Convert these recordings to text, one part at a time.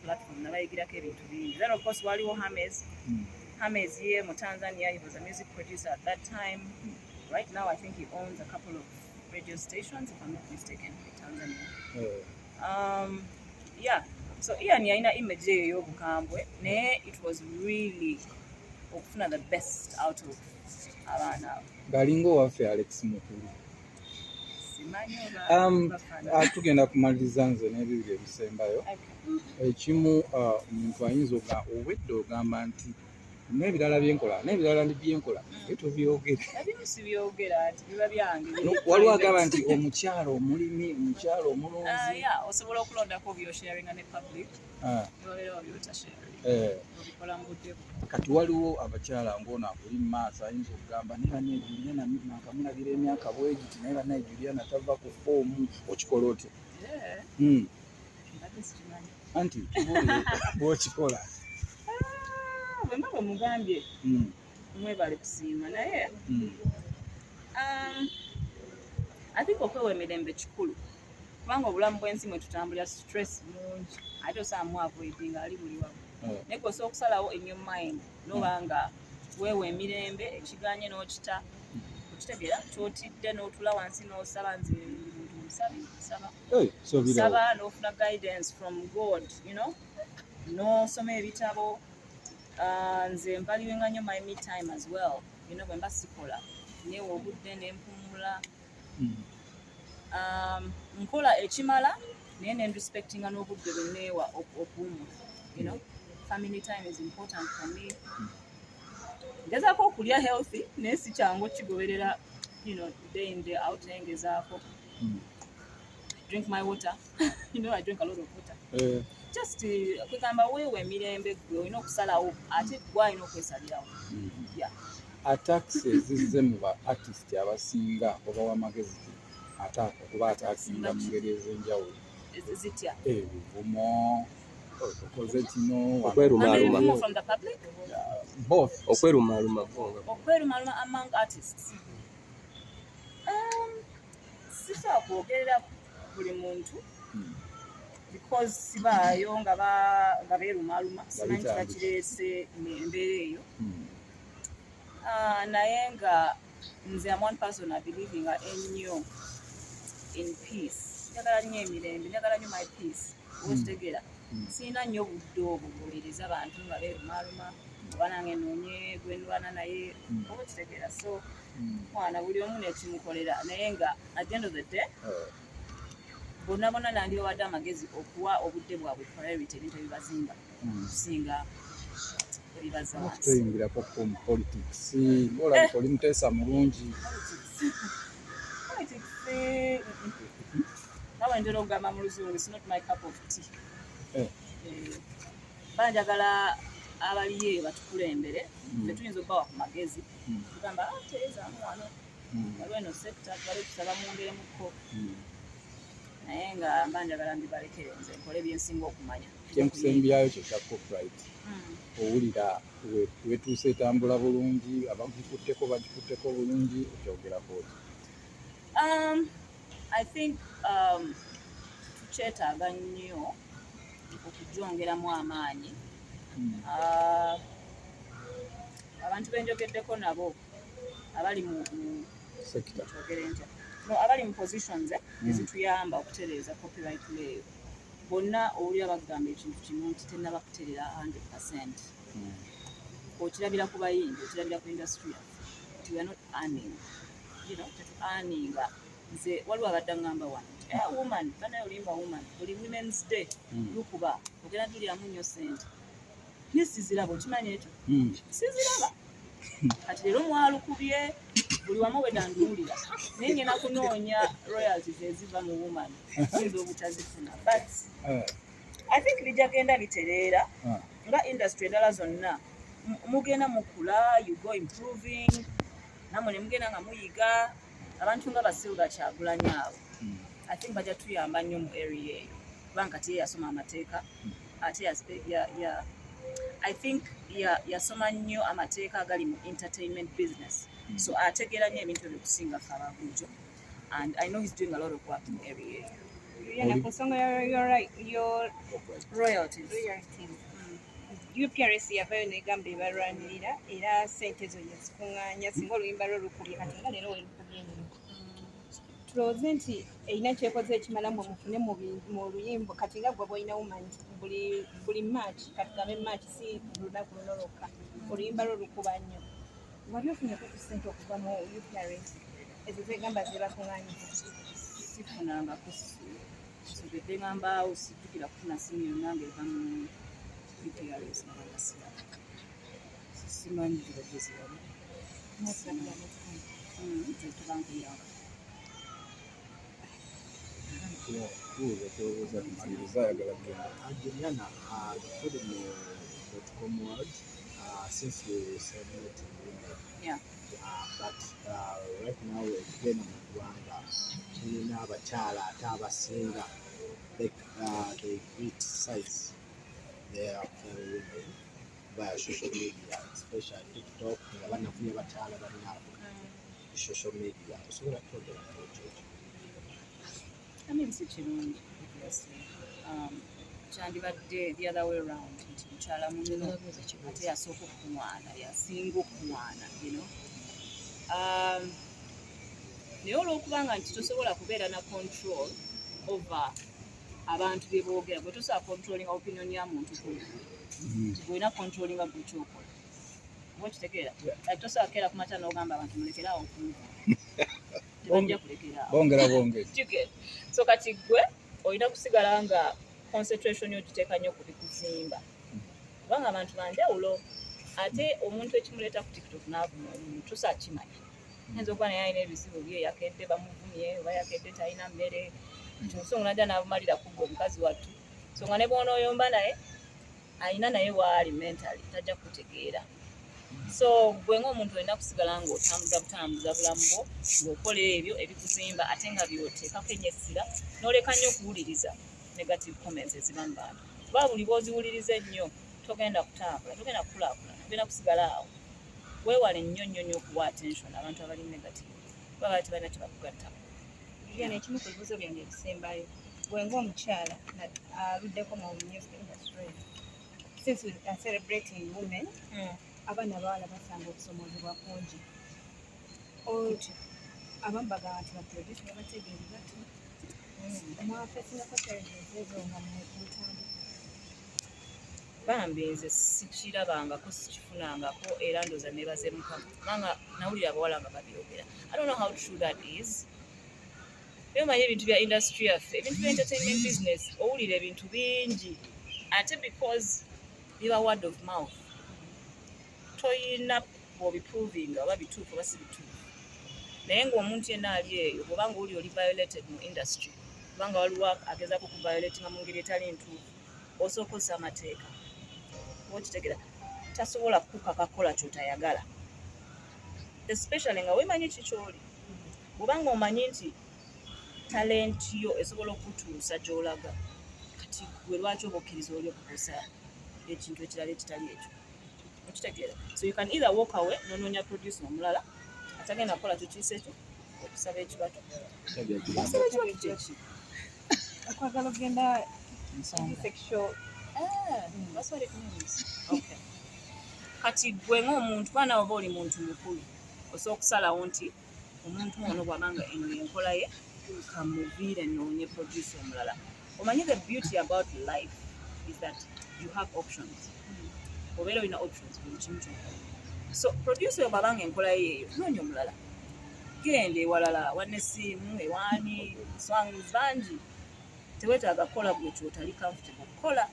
platform nabayigirako ebintu bingi. Then of course waliwo Hames ye mu Tanzania, he was a music producer at that time. Right now I think he owns a couple of radio stations, if I'm not mistaken, in Tanzania. Yeah, so Ian yalina image ey'obukambwe naye it was really okufuna the best out of abaana abo. Galingo waffe Alex Mukulu. Tugenda kumaliriza nze n'ebibiri ebisembayo. Ekimu omuntu ayinza obwedde ogamba nti n'ebirala byenkola n'ebirala byenkola etubyogera. Ebimu si byogera nti biba byange. Waliwo agamba nti omukyalo omulimi, omukyalo omulonzi. Osobola okulondako byosharinga ne public. Obeera wabyotashare. Obikola mu budde. Kati waliwo abakyala ng'ono akuli mu maaso ayinza okugamba ne banne Juliana nakamulagira emyaka bwegiti naye banne Juliana tava ku foomu okikola otya? Anti kibuulire bw'okikola. Bwe mba mugambye mwebale kusiima naye I think okwewa emirembe kikulu kubanga obulamu bw'ensi mwe tutambulira stress mungi ate osaamu avoiding ali buli wamu naye osobola okusalawo in your mind nobanga weewa emirembe ekiganye n'okita okitegeera kyotidde n'otula wansi n'osaba nze muntu musabi saba n'ofuna guidance from God, you know, n'osoma ebitabo. Nze mpaliwenga nnyo my me time as well, you know, bwe mba sikola neewa obudde ne mpumula. Nkola ekimala naye ne respectinga n'obudde bwe neewa okuwumula, you know. Family time is important for me. Ngezaako okulya healthy naye si kyangu okigoberera, you know, day in day out naye ngezaako. Drink my water. You know, I drink a lot of water. Just kugamba weewa emirembe gwe olina okusalawo ate gwe alina okwesalirawo. Attacks ezizze mu ba artist abasinga obawa amagezi okuba atakinga mu ngeri ez'enjawulo. Zitya? Ebivumo, okoze kino, okwerumaaluma. From the public? Both. Okwerumaaluma among artists. Sisobola kwogerera buli muntu because sibaayo nga beerumaaluma simanyi kiba kireese embeera eyo. Naye nga nze am one person I believe ennyo in peace. Njagala nnyo emirembe, njagala nnyo my peace. Okitegeera sirina nnyo budde obwo buwuliriza abantu nga beerumaaluma oba nange noonye gwe ndwana naye okitegeera. So mwana buli omu nekimukolera naye nga at the end of the day bonna nandyowadde amagezi okuwa obudde bwabwe priority ebintu ebibazimba kusinga ebibaza wansi. Tuyingirako mu politics olabika oli muteesa mulungi. Politics nawe ntera okugamba mu luzungu it's not my cup of tea. Banjagala abaliye batukulembere tetuyinza okubawa ku magezi tugamba teezaamu wano waliwo eno sekita tubale tusaba mwongeremuko naye nga banjagala mbibalekere nze nkole byensinga okumanya. Kyenkusembyayo kyo kya copyright. Owulira wetuuse etambula bulungi bagikutteko bulungi okyogerako oti? I think tukyetaaga nnyo okugyongeramu amaanyi. Abantu benjogeddeko nabo abali mu sector abali mu positions ezituyamba okutereeza copyright leyo bonna owulira bagamba ekintu kimu nti tennaba kuterera 100%. Okirabira ku bayimbi, okirabira ku industry nti we are not earning, you know, earninga. Nze waliwo abadde ngamba wano woman banaye olimba woman buli women's day lukuba ogenda tuliramu nnyo sente naye siziraba okimanyi ekyo siziraba kati leero mwalukubye buli wamu wedanduulira naye ngenda kunoonya royalties eziva mu woman siyinza obutazifuna but I think lijagenda litereera nga industry endala zonna mugenda mukula you go improving namwe ne mugenda nga muyiga abantu nga Basilver Kyagulanyi abo I think bajja tuyamba nnyo mu area eyo kubanga kati yasoma amateeka ate I think yasoma nnyo amateeka agali mu entertainment business so ategeera nnyo ebintu ebyo kusinga Kabagujjo and I know he's doing a lot of work in the area. Juliana, kusonga your royalties. UPRS yavayo negamba ebalwanirira era ssente zo yazikuŋŋaanya singa oluyimba lwo lukubye kati nga leero welukubye nnyo. Tulowooze nti erina kyekoze ekimala mwe mufune mu luyimbo kati nga gwe bwolina wumanyi buli March kati gambe March si lunaku luno lwokka oluyimba lwo lukuba nnyo. Wali ofunyeko ku ssente okuva mu UPRS ezo zegamba zebakuŋŋaanyiza? Sifunangako sobedde ngamba sijjukira kufuna siniyo nange eva mu UPRS nabagasira simanyi zibagezi wali zetubankuyamba Juliana, put in .com word since we celebrating women. Yeah. But right now we're again in Rwanda. Tulina abakyaala ate abasinga they criticize their women via social media, especially TikTok. Banafunye abakyaala balina social media. Osobola kwogera ku ekyo? I mean, si kirungi kyandibadde the other way around nti mukyala muno ate yasooka okukuŋŋaana yasinga okukuŋŋaana naye olw'okubanga nti tosobola kubeera na control over abantu bye boogera bwe tosobola controllinga opinion ya muntu nti bwolina controllinga gwe kyokola oba okitegeera tosobola kukeera ku makya n'ogamba abantu mulekeraawo okunva tebajja kulekeraawo so kati gwe olina kusigala nga concentration yogiteeka nnyo ku bikuzimba kubanga abantu banjawulo ate omuntu ekimuleeta ku TikTok n'avuma omuntu tosobola kimanyi ayinza okuba naye alina ebizibu bye yakedde bamuvumye oba yakedde talina mmere nsonga najja n'abumalira kugwa omukazi wattu so nga ne bw'onooyomba naye alina naye waali mentally tajja kutegeera so gwe ng'omuntu olina kusigala ng'otambuza bulamu bwo ng'okola ebyo ebikuzimba ate nga byoteekako ennyo essira n'oleka nnyo okuwuliriza negative comments eziba mu bantu kuba buli bw'oziwuliriza ennyo togenda kutambula togenda kukulaakulana ogenda kusigala awo weewale nnyo okuwa attention abantu abali negative kuba bali tebalina kyebakugattako. Juliana, ekimu ku bibuuzo byange ebisembayo gwe ng'omukyala aluddeko mu music industry since we are celebrating women abaana abawala basanga okusomozebwa kungi abamu bagamba nti baproduce babategeeri bati mwafesingako challenges ezo nga mutandika? Bambi nze sikirabangako sikifunangako era ndooza neebaze Mukama kubanga nawulira abawala nga babyogera. I don't know how true that is. Byomanyi ebintu bya industry yaffe ebintu bya entertainment business owulira ebintu bingi ate because biba word of mouth toyina bw'obiprovinga oba bituufu oba si bituufu naye ng'omuntu yenna ali eyo bw'obanga oli violated mu industry kubanga waliwo agezaako kuviolatinga mu ngeri etali ntuufu osooka ozza amateeka oba okitegeera tasobola kukaka kukola ky'otayagala especially nga weemanyi kikyoli bw'obanga omanyi nti talenti yo esobola okutuusa gy'olaga kati gwe lwaki oba okkiriza oli okukosa ekintu ekirala ekitali ekyo okitegeera so you can either walk away n'onoonya producer omulala atagenda kukola kyokiyisa ekyo okusaba ekibatu okwagala okugenda sexual that's what it means. Okay. Kati gwe ng'omuntu bana oba oli muntu mukulu osobola okusalawo nti omuntu ono bw'abanga eno enkola ye kamuviire noonye producer omulala. Omanyi the beauty about life is that you have options. Obeera olina options buli kimu kyonna. So producer bw'abanga enkola ye eyo noonya omulala. Genda ewalala wanne essimu ewaani songs bangi teweetaaga kukola bwe kyotali comfortable kukola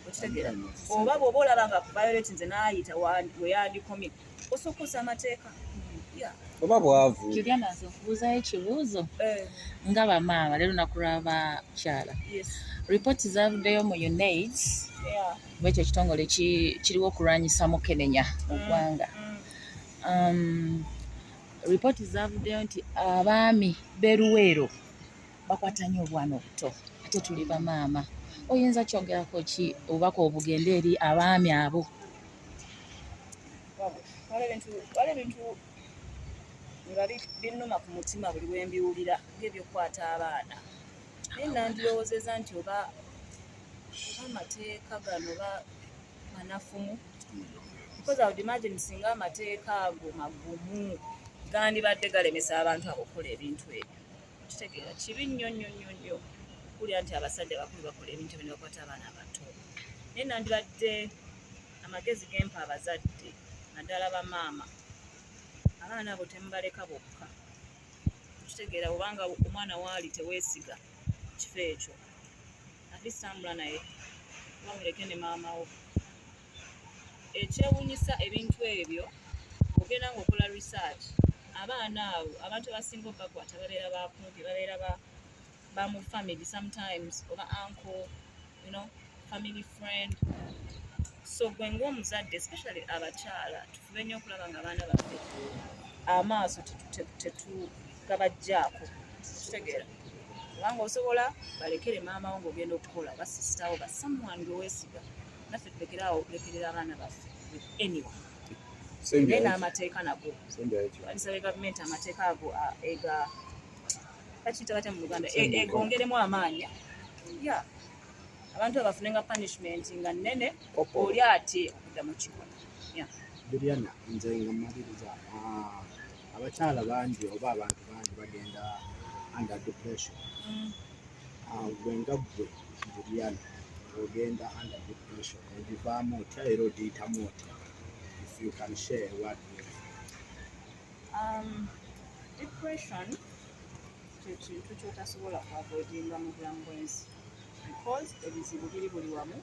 okitegeera oba bw'oba olaba nga violate nze n'ayita weyandikomi osookosa amateeka oba bwavu. Juliana, nze nkubuuzayo ekibuuzo nga bamaama leero lunaku lw'abakyala ripooti zavuddeyo mu UNAIDS ekyo ekitongole kiriwo okulwanyisa mukenenya mu ggwanga ripooti zavuddeyo nti abaami b'eruweero bakwata nnyo obwana obuto ate tuli bamaama oyinza kyogerako ki obubaka obugenda eri abaami abo? waliwo ebintu nga binnuma ku mutima buli bwe mbiwulira ng'ebyokukwata abaana naye nandirowoozeza nti oba amateeka gano manafumu because I would imagine singa amateeka ago magumu gandibadde galemesa abantu abakola ebintu ebyo kitegeera kibi nnyo kulya nti abasajja bakulu bakola ebintu ebyo ne bakwata abaana abato naye nandibadde amagezi gempa abazadde naddala bamaama abaana abo temubaleka bokka kitegeera obanga omwana waali teweesiga kifo ekyo atistambula naye bamuleke ne maama wo ekyewuunyisa ebintu ebyo ogenda ng'okola research abaana abo abantu abasinga obakwata babeera bakumpi babeera ba mu family sometimes oba uncle family friend so gwe ng'omuzadde especially abakyala tufube nnyo okulaba nga abaana baffe amaaso tetugabajjaako kitegeera kubanga osobola balekere maama wo ng'ogenda okukola ba sister wo ba someone gwe weesiga naffe tulekerera abaana baffe with anyone naye n'amateeka nago alisaba gavumenti amateeka ago bakiyita batya mu Uganda egongeremu amaanyi abantu abafune nga punishment nga nnene oli ate okudda mu kikola Juliana nze nga mmaliriza abakyala bangi oba abantu bangi bagenda under depression gwe nga ggwe Juliana ogenda under depression ogivaamu otya era ogiyitamu otya if you can share what depression kyekintu kyotasobola kuavoidinga mu bulamu bwensi because ebizibu biri buli wamu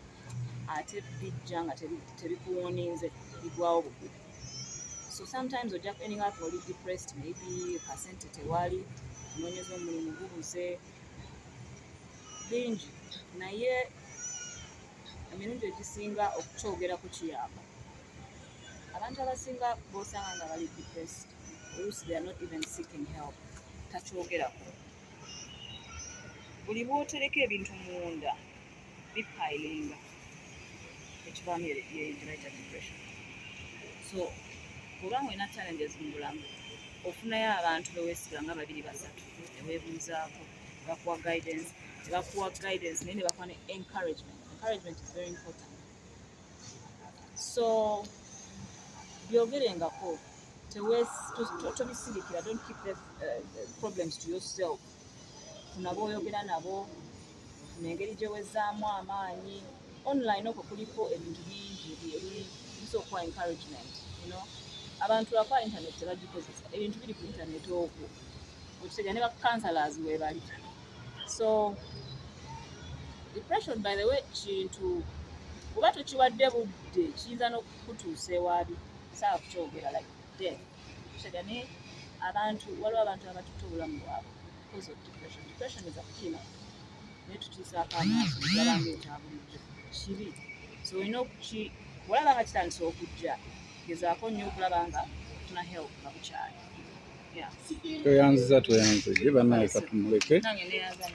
ate bijja nga tebikuwooninze bigwawo bugubi so sometimes ojja ending up oli depressed maybe kasente tewali onoonyeza omulimu gubuze bingi naye emirundi egisinga okukyogera ku kiyamba abantu abasinga b'osanga nga bali depressed oluusi they are not even seeking help takyogerako buli bw'otereka ebintu munda bipayiringa ekivaamu yebayita depression so obanga olina challenges mu bulamu ofunayo abantu beweesiga nga 2-3 neweebuuzaako nebakuwa guidance naye ne bakuwa ne encouragement is very important so byogerengako tobisirikira don't keep the problems to yourself funa b'oyogera nabo funa engeri gye wezzaamu amaanyi online okwo kuliko ebintu bingi ebisobola okuwa encouragement abantu bakwa internet tebagikozesa ebintu biri ku internet okwo okitegera ne bacounselors weebali so depression by the way kintu oba tokiwadde budde kiyinza n'okutuusa ewabi saa kukyogera like death kitegera ne waliwo abantu abatutte obulamu bwabwe because of depression is a killer naye tukiisaako amaaso galanga ekyabulijjo kibi so olina olaba nga kitandise okujja gezaako nnyo okulaba nga ofuna help nga bukyali tweyanziza gye bannaye katumuleke nange neyaza